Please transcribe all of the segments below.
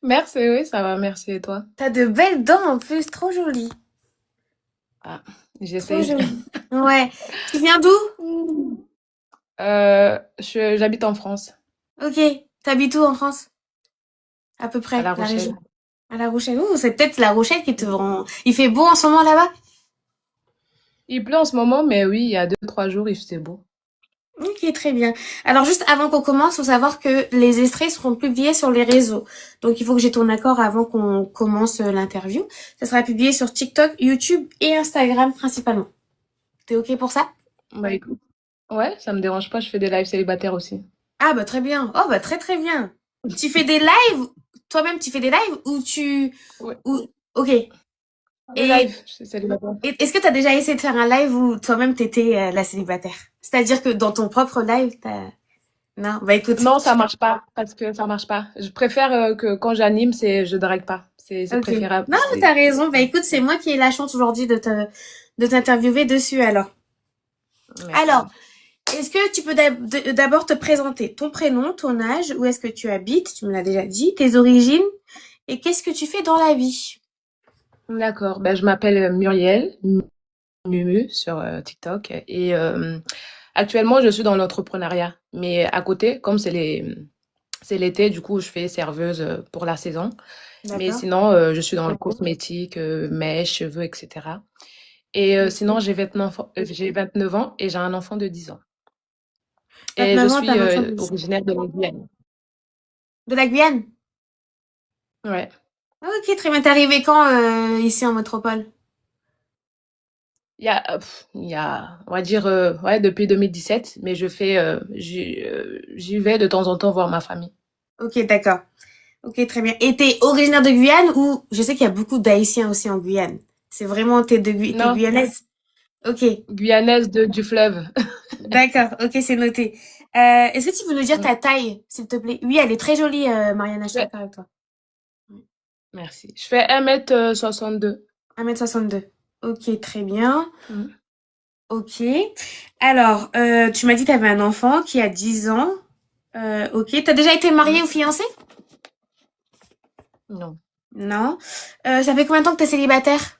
Merci, oui, ça va, merci. Et toi? T'as de belles dents en plus, trop jolies. Ah, Trop j'essaye. jolies. Ouais. Tu viens d'où? Mm. J'habite en France, Ok. T'habites où en France? À peu à près, La la région. Rochelle. À La Rochelle. Ouh, c'est peut-être La Rochelle qui te rend... Il fait beau en ce moment là-bas? Il pleut en ce moment, mais oui, il y a 2, 3 jours, il faisait beau. Ok, très bien. Alors juste avant qu'on commence, faut savoir que les extraits seront publiés sur les réseaux. Donc il faut que j'ai ton accord avant qu'on commence l'interview. Ça sera publié sur TikTok, YouTube et Instagram principalement. T'es ok pour ça? Bah écoute. Ouais, ça me dérange pas, je fais des lives célibataires aussi. Ah bah très bien. Oh bah très très bien. Tu fais des lives? Toi-même tu fais des lives ou tu... Ouais, Ou... Ok. des Et, lives, je suis célibataire. est-ce que t'as déjà essayé de faire un live où toi-même t'étais la célibataire? C'est-à-dire que dans ton propre live, t'as... Non, bah écoute. Non, ça marche pas, parce que ça marche pas. Je préfère que quand j'anime, je drague pas. C'est Ok. préférable. Non, mais t'as raison. Bah écoute, c'est moi qui ai la chance aujourd'hui de t'interviewer dessus alors. Alors, Merci. est-ce que tu peux d'abord te présenter ton prénom, ton âge, où est-ce que tu habites, tu me l'as déjà dit, tes origines, et qu'est-ce que tu fais dans la vie? D'accord. Ben, je m'appelle Muriel, Mumu sur TikTok. Et actuellement, je suis dans l'entrepreneuriat. Mais à côté, comme c'est l'été, du coup, je fais serveuse pour la saison. Mais D'accord. sinon, je suis dans le cosmétique, mèches, cheveux, etc. Et sinon, j'ai 29 ans et j'ai un enfant de 10 ans. Et je 29 ans, t'as suis un enfant de 10 ans. originaire de la Guyane. De la Guyane? Ouais. Ok, très bien. T'es arrivé quand ici en métropole? On va dire, ouais, depuis 2017, mais j'y vais de temps en temps voir ma famille. Ok, d'accord. Ok, très bien. Et t'es originaire de Guyane ou je sais qu'il y a beaucoup d'Haïtiens aussi en Guyane. C'est vraiment t'es Non, guyanaise? Ok, guyanaise du fleuve. d'accord. Ok, c'est noté. Est-ce que tu peux nous dire Mm. ta taille, s'il te plaît? Oui, elle est très jolie, Mariana, je suis Ouais, d'accord avec toi. merci. Je fais 1 m 62. 1m62. Ok, très bien. Mm. Ok. Alors, tu m'as dit que tu avais un enfant qui a 10 ans. Ok. T'as déjà été mariée Mm. ou fiancée? Non. Non. Ça fait combien de temps que t'es célibataire?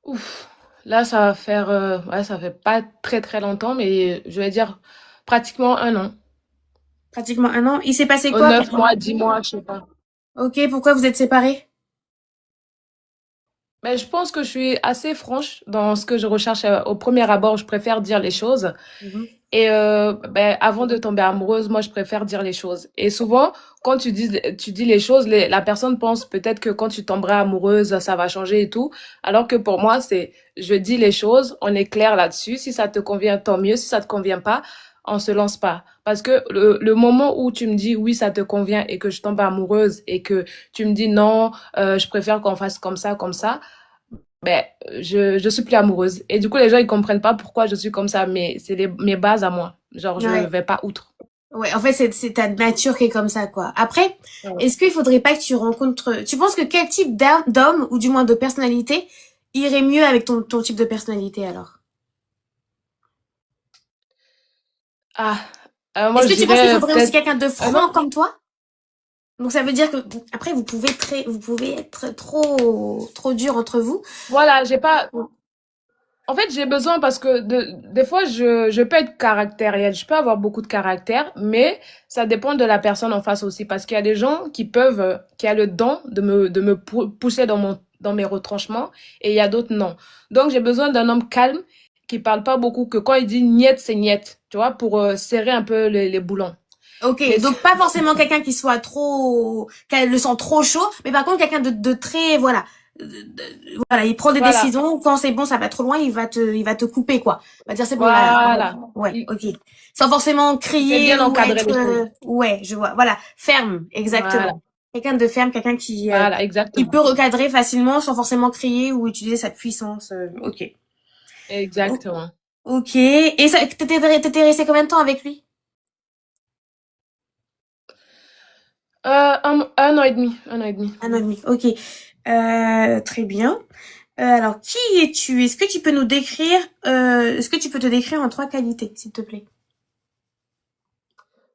Ouf. Là, ça va faire, ouais, ça fait pas très très longtemps, mais je vais dire pratiquement un an. Pratiquement un an. Il s'est passé quoi? 9 mois, 10 mois, je sais pas. Ok, pourquoi vous êtes séparés? Mais je pense que je suis assez franche dans ce que je recherche au premier abord. Je préfère dire les choses. Mhm. Et ben, avant de tomber amoureuse, moi, je préfère dire les choses. Et souvent, quand tu dis les choses, la personne pense peut-être que quand tu tomberas amoureuse, ça va changer et tout. Alors que pour moi, je dis les choses, on est clair là-dessus. Si ça te convient, tant mieux. Si ça te convient pas, on se lance pas. Parce que le moment où tu me dis oui, ça te convient et que je tombe amoureuse et que tu me dis non, je préfère qu'on fasse comme ça, ben, je suis plus amoureuse. Et du coup, les gens, ils comprennent pas pourquoi je suis comme ça, mais c'est mes bases à moi. Genre, je Ouais. vais pas outre. Ouais, en fait, c'est ta nature qui est comme ça, quoi. Après, Ouais. est-ce qu'il faudrait pas que tu rencontres... Tu penses que quel type d'homme, ou du moins de personnalité, irait mieux avec ton type de personnalité, alors? Ah, moi, Est-ce je que tu penses qu'il dirais faudrait aussi peut-être quelqu'un de un franc an. comme toi? Donc ça veut dire que après vous pouvez être trop dur entre vous. Voilà, j'ai pas. En fait, j'ai besoin parce que des fois, je peux être caractérielle. Je peux avoir beaucoup de caractère, mais ça dépend de la personne en face aussi. Parce qu'il y a des gens qui a le don de me pousser dans mes retranchements et il y a d'autres non. Donc, j'ai besoin d'un homme calme qui parle pas beaucoup, que quand il dit niet, c'est niet. Tu vois, pour serrer un peu les boulons. Ok, Mais donc pas forcément quelqu'un qui soit trop, qui le sent trop chaud, mais par contre quelqu'un de très, voilà, voilà, il prend des voilà, décisions. Quand c'est bon, ça va trop loin, il va te couper quoi. Il va dire c'est bon là, voilà. ouais, ok, sans forcément Il sait crier bien ou encadrer être, les choses. ouais, je vois, voilà, ferme, Voilà, exactement. Quelqu'un de ferme, quelqu'un voilà, qui exactement. peut recadrer facilement sans forcément crier ou utiliser sa puissance. Ok. O- Exactement. Ok. Et ça, t'étais resté combien de temps avec lui? Un an et demi, 1 an et demi. Un an et demi. Ok. Très bien. Alors, qui es-tu? Est-ce que tu peux nous décrire, est-ce que tu peux te décrire en trois qualités, s'il te plaît?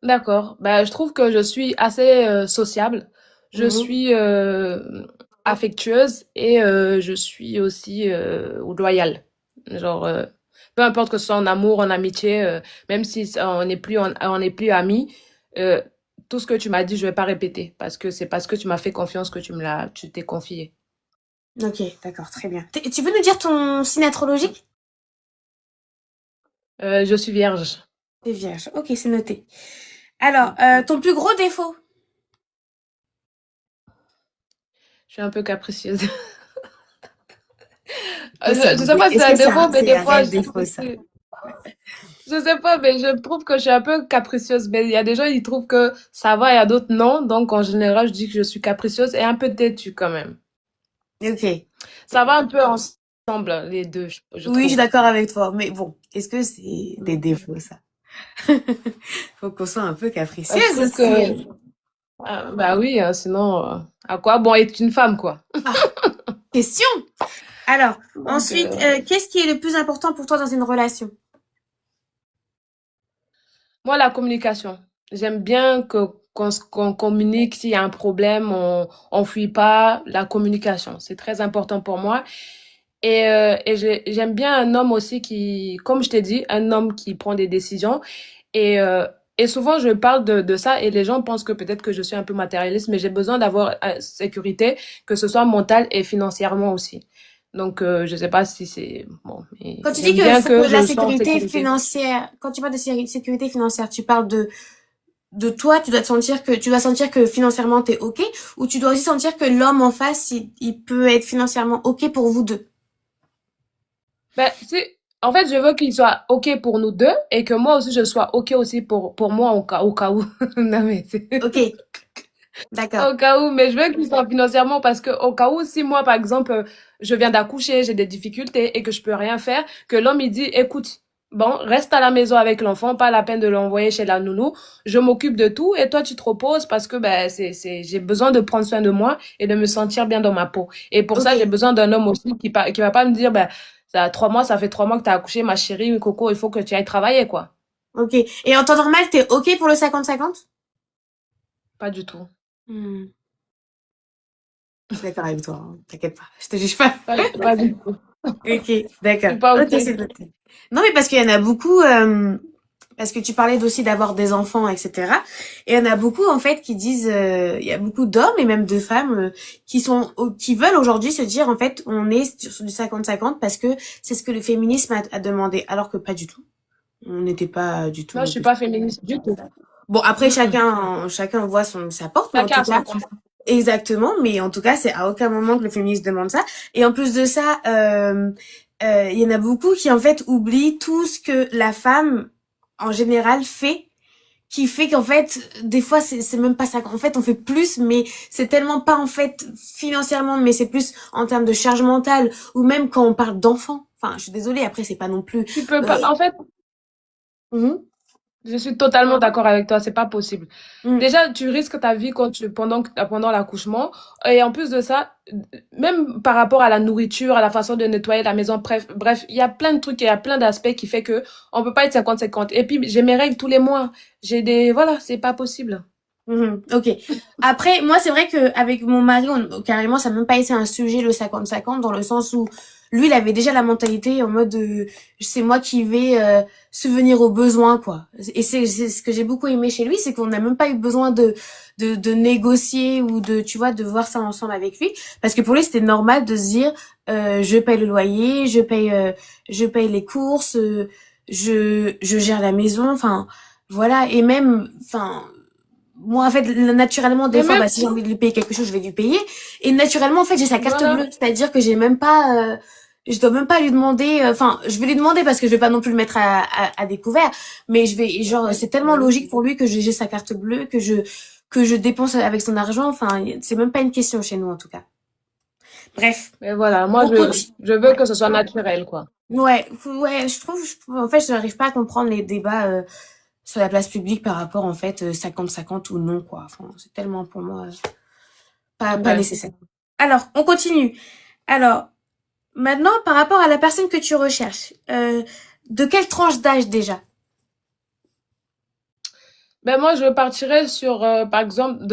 D'accord. Bah, je trouve que je suis assez sociable. Je Mhm. suis affectueuse et je suis aussi loyale. Genre, peu importe que ce soit en amour, en amitié, même si on n'est plus amis, euh, tout ce que tu m'as dit, je vais pas répéter parce que c'est parce que tu m'as fait confiance que tu t'es confié. Ok, d'accord, très bien. Tu veux nous dire ton signe astrologique? Je suis vierge. T'es vierge. Ok, c'est noté. Alors, ton plus gros défaut? Je suis un peu capricieuse. C'est ça, Je donc sais pas si c'est est-ce un que défaut, mais c'est des un fois, réel défaut, ça? je sais pas, mais je trouve que je suis un peu capricieuse. Mais il y a des gens, ils trouvent que ça va, il y a d'autres non. Donc, en général, je dis que je suis capricieuse et un peu têtue quand même. Ok. Ça va un peu ensemble, les deux, je Oui, je suis trouve. d'accord avec toi, mais bon, est-ce que c'est des défauts, ça? Faut qu'on soit un peu Je capricieuse trouve aussi. que, bah oui, sinon, à quoi bon être une femme, quoi. Ah, question. Alors, Donc, ensuite, qu'est-ce qui est le plus important pour toi dans une relation? moi, la communication. J'aime bien qu'on communique s'il y a un problème, on fuit pas. La communication, c'est très important pour moi. J'aime bien un homme aussi qui, comme je t'ai dit, un homme qui prend des décisions. Et, euh, et souvent, je parle de ça et les gens pensent que peut-être que je suis un peu matérialiste, mais j'ai besoin d'avoir sécurité, que ce soit mentale et financièrement aussi. Donc, je sais pas si c'est bon, mais Quand tu dis j'aime qu'il bien faut que que la je sois en sécurité sécurité. financière, quand tu parles de sécurité financière, tu parles de toi, tu dois te sentir que, tu dois sentir que financièrement t'es ok, ou tu dois aussi sentir que l'homme en face, il peut être financièrement ok pour vous deux. Ben, en fait, je veux qu'il soit OK pour nous deux et que moi aussi, je sois OK aussi pour moi au cas où. Non, mais Ok, d'accord. au cas où, mais je veux qu'il soit financièrement parce que au cas où, si moi, par exemple, je viens d'accoucher, j'ai des difficultés et que je peux rien faire, que l'homme, il dit, écoute, bon, reste à la maison avec l'enfant, pas la peine de l'envoyer chez la nounou, je m'occupe de tout et toi, tu te reposes parce que, ben, j'ai besoin de prendre soin de moi et de me sentir bien dans ma peau. Et pour Ok, ça, j'ai besoin d'un homme aussi qui va pas me dire, ben, ça a 3 mois, ça fait 3 mois que t'as accouché, ma chérie, Coco, il faut que tu ailles travailler, quoi. ok. Et en temps normal, t'es ok pour le 50-50? Pas du tout. Hmm, je suis d'accord avec toi, hein, t'inquiète pas, je te juge pas. Pas du tout. Ok, Je d'accord. suis pas Ok, OK. c'est noté. Non, mais parce qu'il y en a beaucoup, parce que tu parlais aussi d'avoir des enfants, etc. Et il y en a beaucoup, en fait, qui disent, il y a beaucoup d'hommes et même de femmes qui veulent aujourd'hui se dire, en fait, on est sur du 50-50 parce que c'est ce que le féminisme a demandé, alors que pas du tout. On n'était pas du Moi, je tout suis de... pas féministe du tout. Bon, après, Mm-mm. chacun voit sa porte, mais en Chacun tout a son cas, combat. exactement, mais en tout cas, c'est à aucun moment que le féminisme demande ça. Et en plus de ça, il y en a beaucoup qui en fait oublient tout ce que la femme en général fait, qui fait qu'en fait, des fois, c'est même pas ça. En fait, on fait plus, mais c'est tellement pas en fait financièrement, mais c'est plus en termes de charge mentale ou même quand on parle d'enfants. Enfin, je suis désolée. Après, c'est pas non plus. Tu peux pas. Euh, En fait, mhm, je suis totalement d'accord avec toi. C'est pas possible. mhm. Déjà, tu risques ta vie pendant l'accouchement. Et en plus de ça, même par rapport à la nourriture, à la façon de nettoyer la maison, bref, il y a plein de trucs, il y a plein d'aspects qui fait que on peut pas être 50-50. Et puis, j'ai mes règles tous les mois. Voilà, c'est pas possible. Mhm, ok. Après, moi, c'est vrai que avec mon mari, carrément, ça n'a même pas été un sujet le 50-50 dans le sens où lui, il avait déjà la mentalité en mode c'est moi qui vais subvenir aux besoins, quoi. Et c'est ce que j'ai beaucoup aimé chez lui, c'est qu'on n'a même pas eu besoin de négocier ou de, tu vois, de voir ça ensemble avec lui, parce que pour lui, c'était normal de se dire je paye le loyer, je paye les courses, je gère la maison, enfin voilà, et même, enfin moi, en fait, naturellement, des Mais fois, même, bah, si j'ai envie de lui payer quelque chose, je vais lui payer. Et naturellement, en fait, j'ai sa carte voilà. bleue. C'est-à-dire que j'ai même pas, je dois même pas lui demander, enfin, je vais lui demander parce que je vais pas non plus le mettre à découvert. Mais je vais, genre, c'est tellement logique pour lui que j'ai sa carte bleue, que je dépense avec son argent. Enfin, c'est même pas une question chez nous, en tout cas. Bref. Mais voilà, moi, On continue. je veux Ouais. que ce soit naturel, quoi. Ouais, en fait, je n'arrive pas à comprendre les débats, sur la place publique par rapport, en fait, 50-50 ou non, quoi. Enfin, c'est tellement pour moi, pas Ouais. nécessaire. Alors, on continue. Alors, maintenant, par rapport à la personne que tu recherches, de quelle tranche d'âge déjà? Ben moi, je partirais sur, par exemple,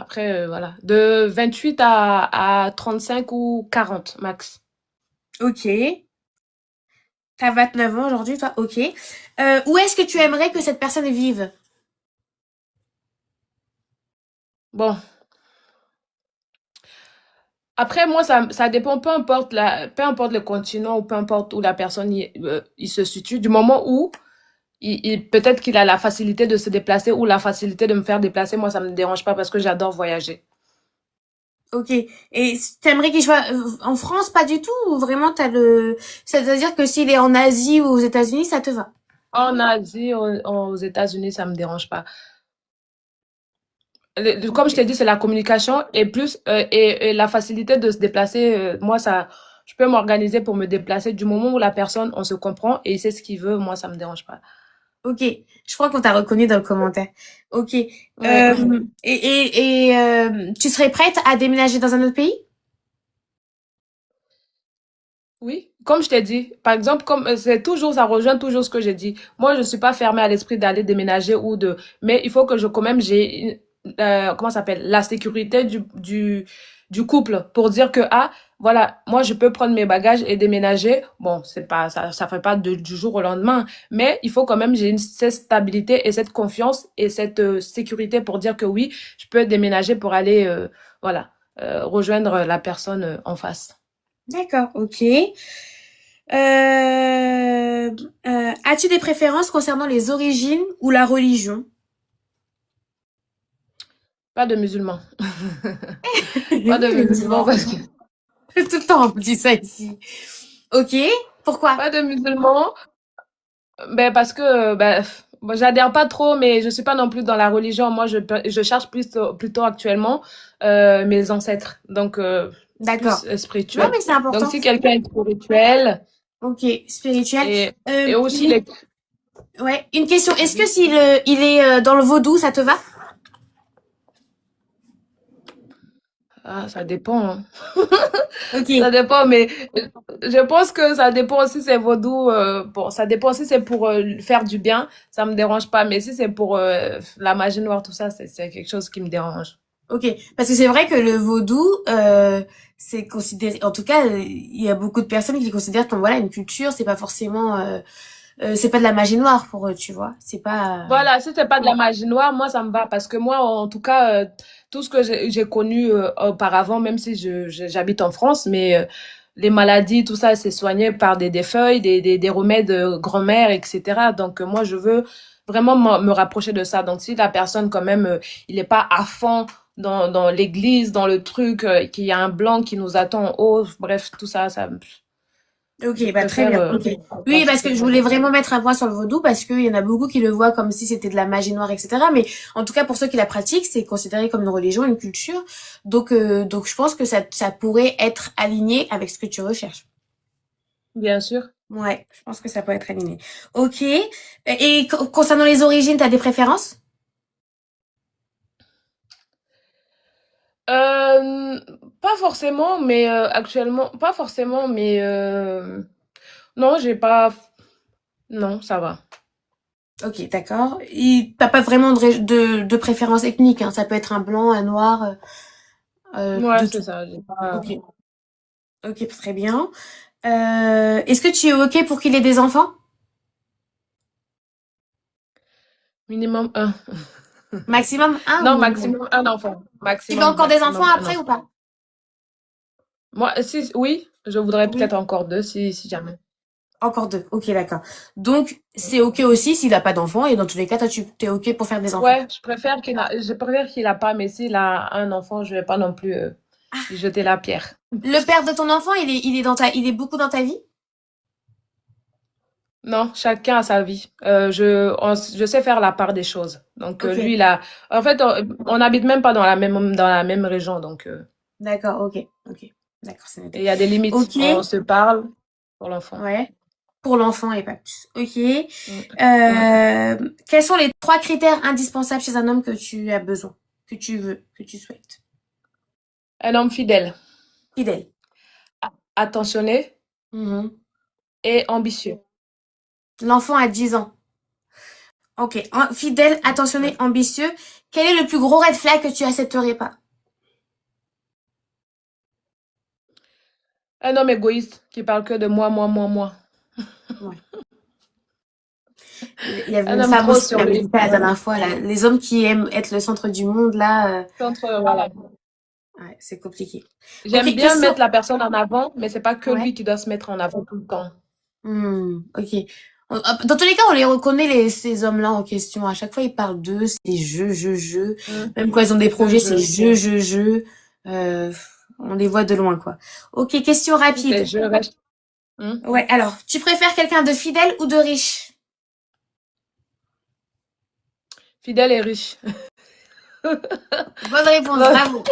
après, voilà, de 28 à 35 ou 40 max. Ok. T'as 29 ans aujourd'hui, toi? Ok. Où est-ce que tu aimerais que cette personne vive? Bon, après, moi, ça dépend, peu importe le continent ou peu importe où la personne il se situe, du moment où peut-être qu'il a la facilité de se déplacer ou la facilité de me faire déplacer, moi, ça me dérange pas parce que j'adore voyager. Ok. Et t'aimerais qu'il soit en France, pas du tout, ou vraiment t'as le... C'est-à-dire que s'il est en Asie ou aux États-Unis, ça te va? En Asie, aux États-Unis, ça me dérange pas. Comme je t'ai Ok. dit, c'est la communication et plus et la facilité de se déplacer. Moi, ça, je peux m'organiser pour me déplacer du moment où la personne, on se comprend et il sait ce qu'il veut. Moi, ça me dérange pas. Ok. Je crois qu'on t'a reconnu dans le commentaire. Ok. Ouais. Tu serais prête à déménager dans un autre pays? Oui, comme je t'ai dit, par exemple, comme c'est toujours, ça rejoint toujours ce que j'ai dit. Moi, je suis pas fermée à l'esprit d'aller déménager mais il faut que quand même, comment ça s'appelle, la sécurité du couple pour dire que, ah, voilà, moi, je peux prendre mes bagages et déménager. Bon, ça fait pas du jour au lendemain, mais il faut quand même, j'ai cette stabilité et cette confiance et cette sécurité pour dire que oui, je peux déménager pour aller, voilà, rejoindre la personne en face. D'accord, ok. As-tu des préférences concernant les origines ou la religion? Pas de musulmans. Pas de musulmans Effectivement. parce que Tout le temps, on dit ça ici. Ok. Pourquoi? pas de musulmans, ben parce que bon, j'adhère pas trop, mais je suis pas non plus dans la religion. Moi, je cherche plutôt actuellement mes ancêtres, donc D'accord. plus Non, spirituel. mais c'est Donc important. si quelqu'un est spirituel Ok, spirituel. et et aussi les Ouais, une question. Est-ce que oui. s'il il est dans le vaudou, ça te va? Ah, ça dépend, hein. Ok. Ça dépend, mais je pense que ça dépend aussi c'est vaudou. Bon, ça dépend si c'est pour faire du bien, ça me dérange pas. Mais si c'est pour la magie noire, tout ça, c'est quelque chose qui me dérange. Ok. Parce que c'est vrai que le vaudou, c'est considéré. En tout cas, il y a beaucoup de personnes qui le considèrent comme voilà une culture. C'est pas forcément. C'est pas de la magie noire pour eux, tu vois. C'est pas. Voilà, si c'est pas de la magie noire, moi ça me va parce que moi, en tout cas, tout ce que j'ai connu auparavant, même si j'habite en France, mais les maladies, tout ça, c'est soigné par des feuilles, des remèdes grand-mère, etc. Donc moi, je veux vraiment me rapprocher de ça. Donc si la personne quand même, il est pas à fond dans l'église, dans le truc, qu'il y a un blanc qui nous attend en haut, bref, tout ça, je Ok, bah très préfère bien. Ok. Oui, parce que je voulais vraiment mettre un point sur le vaudou parce qu'il y en a beaucoup qui le voient comme si c'était de la magie noire, etc. Mais en tout cas, pour ceux qui la pratiquent, c'est considéré comme une religion, une culture. Donc je pense que ça pourrait être aligné avec ce que tu recherches. bien sûr. Ouais, je pense que ça peut être aligné. Ok. Et concernant les origines, t'as des préférences? Euh, Pas forcément, mais actuellement, pas forcément, mais non, j'ai pas. Non, ça va. Ok, d'accord. T'as pas vraiment de préférence ethnique, hein. Ça peut être un blanc, un noir, Ouais, de c'est tout. ça. J'ai pas. Ok. Ok, très bien. Est-ce que tu es ok pour qu'il ait des enfants? Minimum un. Maximum un ou Non, minimum? maximum un enfant. Tu veux encore des enfants Maximum un après ou enfant. pas? Moi, si, oui, je voudrais peut-être Oui. encore deux si jamais. Encore deux. Ok, d'accord. Donc, c'est ok aussi s'il a pas d'enfants et dans tous les cas, toi, tu t'es ok pour faire des enfants. Ouais, je préfère qu'il a pas, mais s'il a un enfant, je vais pas non plus lui jeter la pierre. Le père de ton enfant, il est beaucoup dans ta vie? Non, chacun a sa vie. Je sais faire la part des choses. Donc Ok, lui, en fait, on n'habite même pas dans la même région, donc d'accord, ok, ok. D'accord, c'est et noté. il y a des limites. Ok, On se parle pour l'enfant. ouais. Pour l'enfant et pas plus. Ok. Mm. Quels sont les trois critères indispensables chez un homme que tu as besoin, que tu veux, que tu souhaites? Un homme fidèle, Fidèle. attentionné Mhm. et ambitieux. L'enfant a 10 ans. Ok. Fidèle, attentionné, ambitieux. Quel est le plus gros red flag que tu accepterais pas? Un homme égoïste qui parle que de moi, moi, moi, moi. Ouais. Il y avait Un une homme femme trop aussi qui sur m'avait lui. dit ça la dernière fois, là. Les hommes qui aiment être le centre du monde, là, Voilà. ouais, c'est compliqué. J'aime Ok, bien question. mettre la personne en avant, mais c'est pas que Ouais. lui qui doit se mettre en avant tout le temps. Ok. Dans tous les cas, on les reconnaît, ces hommes-là en question. À chaque fois, ils parlent d'eux, c'est je. Hmm. Même quand ils ont des projets, c'est Je. je. Euh, on les voit de loin, quoi. Ok, question Si c'est rapide. je reste. Hmm. Ouais, alors, tu préfères quelqu'un de fidèle ou de riche? Fidèle et riche. Bonne réponse, bravo.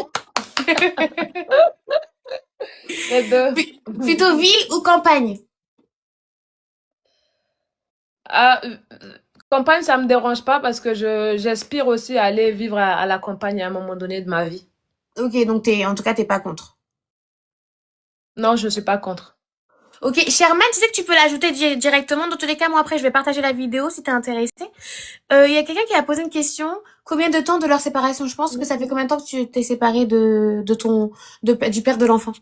Les deux. Plutôt ville ou campagne? Ah, campagne, ça me dérange pas parce que j'aspire aussi à aller vivre à la campagne à un moment donné de ma vie. Ok, donc en tout cas, t'es pas contre. Non, je suis pas contre. Ok, Sherman, tu sais que tu peux l'ajouter directement. Dans tous les cas, moi après, je vais partager la vidéo si t'es intéressé. Il y a quelqu'un qui a posé une question. Combien de temps de leur séparation? Je pense que ça fait combien de temps que tu t'es séparé du père de l'enfant?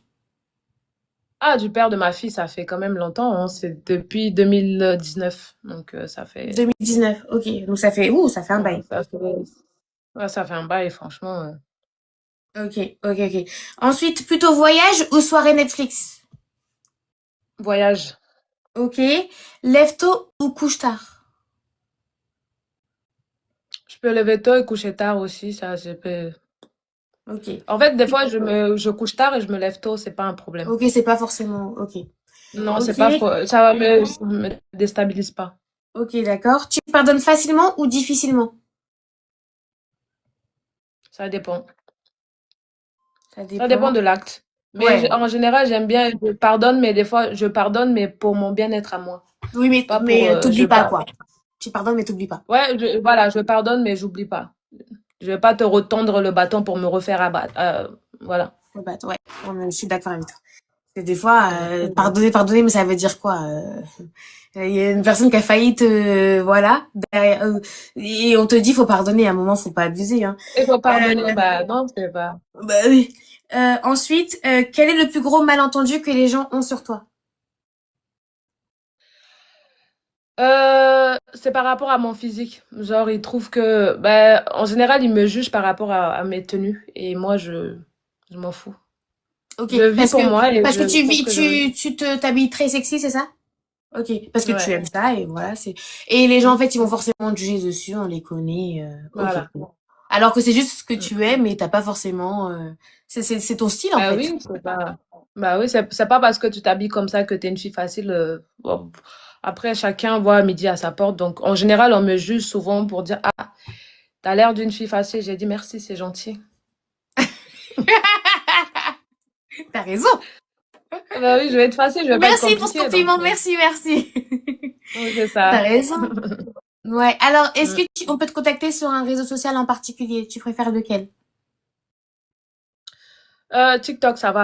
Ah, du père de ma fille, ça fait quand même longtemps, hein. C'est depuis 2019. Donc, ça fait, 2019. Ok, donc ça fait un bail. ça fait, ouais, ça fait un bail, franchement. Ok, ok. Ensuite, plutôt voyage ou soirée Netflix? Voyage. Ok. Lève tôt ou couche tard? Je peux lever tôt et coucher tard aussi, ça, je peux. Ok. En fait, des fois, je couche tard et je me lève tôt, c'est pas un problème. Ok, c'est pas forcément. Ok. Non, c'est Ok. pas, ça me déstabilise pas. Ok, d'accord. Tu pardonnes facilement ou difficilement? Ça dépend. Ça Ça dépend dépend. de l'acte. Mais Ouais. en général, j'aime bien, je pardonne, mais des fois, je pardonne, mais pour mon bien-être à moi. Oui, Pas pour, mais t'oublies pas, quoi. Tu pardonnes, mais t'oublies pas. ouais, voilà, je pardonne, mais j'oublie pas. Je vais pas te retendre le bâton pour me refaire abattre. Voilà. Ouais. Je suis d'accord avec toi. Parce que des fois, Mm. pardonner, mais ça veut dire quoi? Il y a une personne qui a failli te, voilà, et on te dit faut pardonner. À un moment, faut pas abuser, hein. Il faut pardonner, Euh, bah non, c'est pas. Bah oui. Ensuite, quel est le plus gros malentendu que les gens ont sur toi? C'est par rapport à mon physique. Genre, ils trouvent que, bah, en général, ils me jugent par rapport à mes tenues. Et moi, je m'en fous. Ok, Je vis pour moi et parce que je fais ce que je veux. tu t'habilles très sexy, c'est ça? Ok, parce que tu Ouais, aimes ça et voilà, et les gens en fait ils vont forcément te juger dessus, on les connaît. Ok. voilà. Alors que c'est juste ce que Mm. tu aimes, mais t'as pas forcément. C'est ton style en Bah fait. oui, c'est pas. Bah oui, c'est pas parce que tu t'habilles comme ça que t'es une fille facile. Bon. Après, chacun voit midi à sa porte. Donc, en général, on me juge souvent pour dire, ah, t'as l'air d'une fille facile. J'ai dit merci, c'est gentil. T'as raison. Ah bah oui, je vais être facile, je vais pas être Merci pour ce compliquée. Donc, compliment, merci. oui, c'est T'as ça. raison. Ouais. Alors, est-ce que Mm. on peut te contacter sur un réseau social en particulier? Tu préfères lequel? TikTok, ça va.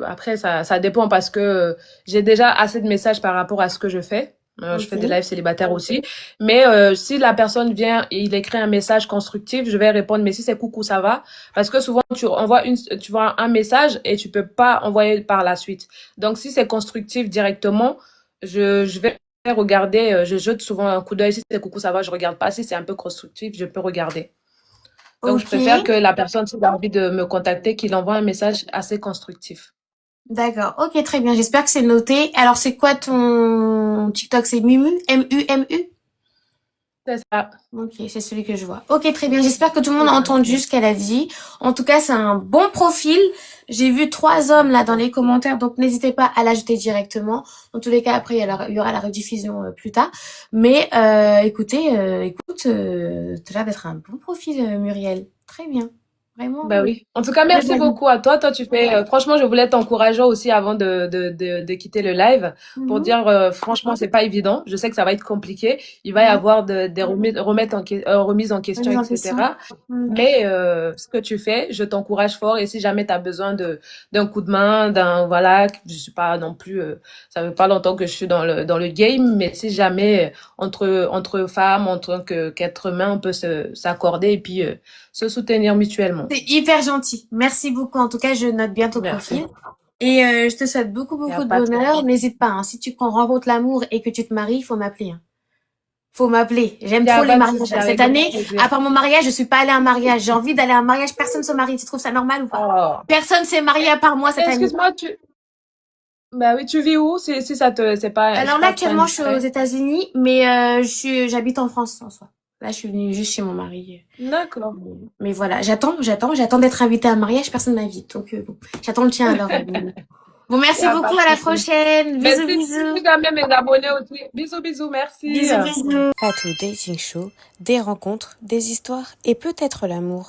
Après, ça dépend parce que j'ai déjà assez de messages par rapport à ce que je fais. Je Ok. fais des lives célibataires aussi. Mais si la personne vient et il écrit un message constructif, je vais répondre, mais si c'est coucou, ça va. Parce que souvent, tu vois un message et tu peux pas envoyer par la suite. Donc, si c'est constructif directement, je vais regarder, je jette souvent un coup d'œil. Si c'est coucou, ça va, je regarde pas. Si c'est un peu constructif, je peux regarder. Donc, je Ok. préfère que la personne, s'il a envie de me contacter, qu'il envoie un message assez constructif. D'accord. Ok, très bien. J'espère que c'est noté. Alors, c'est quoi ton TikTok? C'est Mumu? M-U-M-U? C'est ça. Ok, c'est celui que je vois. Ok, très bien. J'espère que tout le monde a entendu ce qu'elle a dit. En tout cas, c'est un bon profil. J'ai vu 3 hommes là dans les commentaires, donc n'hésitez pas à l'ajouter directement. Dans tous les cas, après, il y aura la rediffusion plus tard. Mais écoutez, t'as l'air d'être un bon profil, Muriel. Très bien. Vraiment, Bah oui. En tout cas, très merci valide. beaucoup à toi. Toi, tu fais, franchement, je voulais t'encourager aussi avant de quitter le live pour Mhm. dire, franchement, c'est pas évident. Je sais que ça va être compliqué. Il va y Ouais, avoir des remises en question, remise en question. etc. Mhm. Mais ce que tu fais, je t'encourage fort. Et si jamais tu as besoin d'un coup de main, voilà, je suis pas non plus, ça fait pas longtemps que je suis dans le game, mais si jamais entre femmes, en tant qu'être humain, on peut s'accorder et puis se soutenir mutuellement. C'est hyper gentil. Merci beaucoup. En tout cas, je note bien ton Merci. profil. Et je te souhaite beaucoup, Il n'y a beaucoup de pas de bonheur. souci. N'hésite pas, hein. Si tu rencontres l'amour et que tu te maries, il faut m'appeler, hein. Faut m'appeler. J'aime Il n'y trop a les pas de mariages. souci, Cette avec grand année, à plaisir. part mon mariage, je suis pas allée à un mariage. J'ai envie d'aller à un mariage. Personne se marie. Tu trouves ça normal ou pas? Oh. Personne s'est marié à part moi cette année. Excuse-moi, bah oui, tu vis où? Si Alors c'est là, pas trop actuellement, je suis aux indiscret. États-Unis, mais j'habite en France en soi. Là, je suis venue juste chez mon mari. D'accord. Mais voilà, j'attends d'être invitée à un mariage. Personne m'invite, donc bon, j'attends le tien alors. Bon, Il merci n'y a pas beaucoup. de À la souci. prochaine. Mais Bisous, si bisous. jamais mes abonnés aussi. Bisous, bisous, merci. Bisous, bisous. Fatou Dating Show, des rencontres, des histoires et peut-être l'amour.